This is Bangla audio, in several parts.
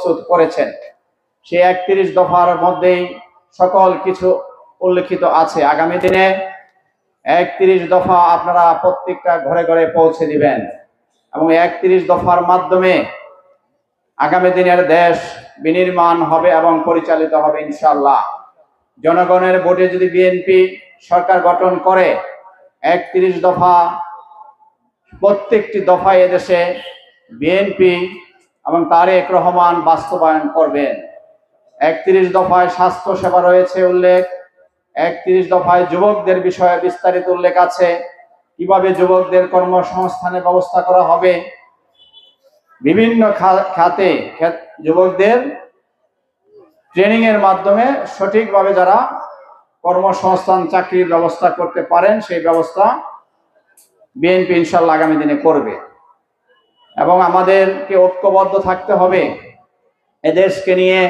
প্রস্তুত করেছেন। সেই 31 দফার মধ্যেই সকল কিছু উল্লেখিত আছে। আগামী দিনে 31 দফা আপনারা প্রত্যেকটা ঘরে ঘরে পৌঁছে দিবেন এবং 31 দফার মাধ্যমে আগামী দিনের দেশ বিনির্মাণ হবে এবং পরিচালিত হবে ইনশাআল্লাহ। জনগণের ভোটে যদি বিএনপি সরকার গঠন করে 31 দফা, প্রত্যেকটি দফায় এদেশে বিএনপি এবং তারেক রহমান বাস্তবায়ন করবেন। 31 দফায় স্বাস্থ্য সেবা রয়েছে উল্লেখ, 31 দফায় যুবকদের বিষয়ে বিস্তারিত উল্লেখ আছে, কিভাবে যুবকদের কর্মসংস্থানের ব্যবস্থা করা হবে, বিভিন্ন খাতে যুবকদের ট্রেনিং এর মাধ্যমে সঠিকভাবে যারা কর্মসংস্থান চাকরির ব্যবস্থা করতে পারেন সেই ব্যবস্থা বিএনপি ইনশাআল্লাহ আগামী দিনে করবে। এবং আমাদেরকে ঐক্যবদ্ধ থাকতে হবে। এদেশকে নিয়ে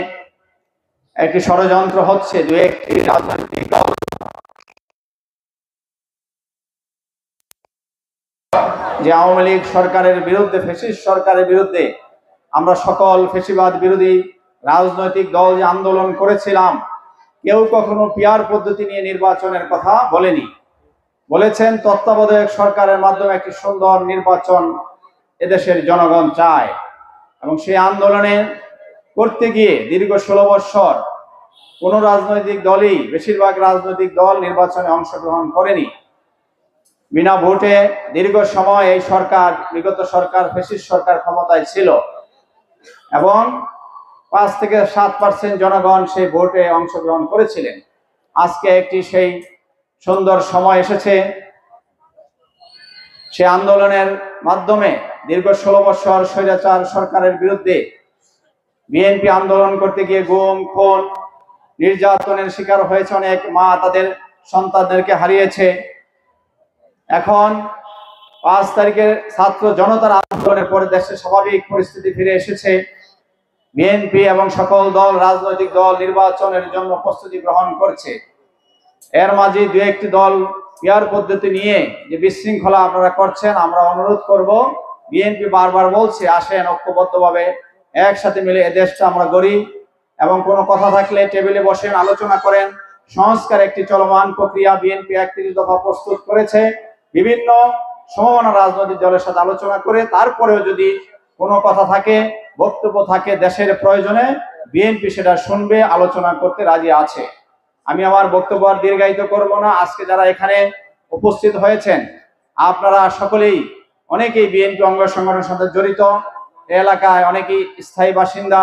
একটি ষড়যন্ত্র হচ্ছে, দু একটি রাজনৈতিক দল যে আওয়ামী লীগ সরকারের বিরুদ্ধে, ফ্যাসিস্ট সরকারের বিরুদ্ধে আমরা সকল ফ্যাসিবাদ বিরোধী রাজনৈতিক দল যে আন্দোলন করেছিলাম, কেউ কখনো পিয়ার পদ্ধতি নিয়ে নির্বাচনের কথা বলেনি। বলেছেন তত্ত্বাবধায়ক সরকারের মাধ্যমে একটি সুন্দর নির্বাচন এদেশের জনগণ চায়। এবং সেই আন্দোলনে করতে গিয়ে দীর্ঘ 16 বছর কোন রাজনৈতিক দলই, বেশিরভাগ রাজনৈতিক দল নির্বাচনে অংশগ্রহণ করেনি। বিনা ভোটে দীর্ঘ সময় এই সরকার, বিগত সরকার, ফ্যাসিস্ট সরকার ক্ষমতায় ছিল এবং 5 থেকে 7% জনগণ সেই ভোটে অংশগ্রহণ করেছিলেন। আজকে একটি সেই সুন্দর সময় এসেছে, সে আন্দোলনের মাধ্যমে দীর্ঘ 16 বছর স্বৈরাচার সরকারের বিরুদ্ধে বিএনপি আন্দোলন করতে গিয়ে গুম, খুন, নির্যাতনের শিকার হয়েছে। অনেক মা তাদের সন্তানদেরকে হারিয়েছে। এখন 5 তারিখের ছাত্র জনতার আন্দোলনের পরে দেশে স্বাভাবিক পরিস্থিতি ফিরে এসেছে। বিএনপি এবং সকল দল, রাজনৈতিক দল নির্বাচনের জন্য প্রস্তুতি গ্রহণ করছে। এর মাঝে দু একটি দল পিয়ার পদ্ধতি নিয়ে যে বিশৃঙ্খলা আপনারা করছেন, আমরা অনুরোধ করব, বিএনপি বারবার বলছে আসেন ঐক্যবদ্ধভাবে একসাথে মিলে এদেশটা আমরা গড়ি এবং কোনো কথা থাকলে টেবিলে বসেন, আলোচনা করেন। সংস্কার একটি চলমান প্রক্রিয়া। বিএনপি 31 দফা প্রস্তুত করেছে, বিভিন্ন সমমনা রাজনৈতিক দলের সাথে আলোচনা করে তারপরেও যদি কোনো কথা থাকে, বক্তব্য থাকে দেশের প্রয়োজনে, বিএনপি সেটা শুনবে, আলোচনা করতে রাজি আছে। আমি আমার বক্তব্য আর দীর্ঘায়িত করব না। আজকে যারা এখানে উপস্থিত হয়েছেন আপনারা সকলেই, অনেকেই বিএনপি অঙ্গ সংগঠনের সাথে জড়িত, এলাকায় অনেকেই স্থায়ী বাসিন্দা।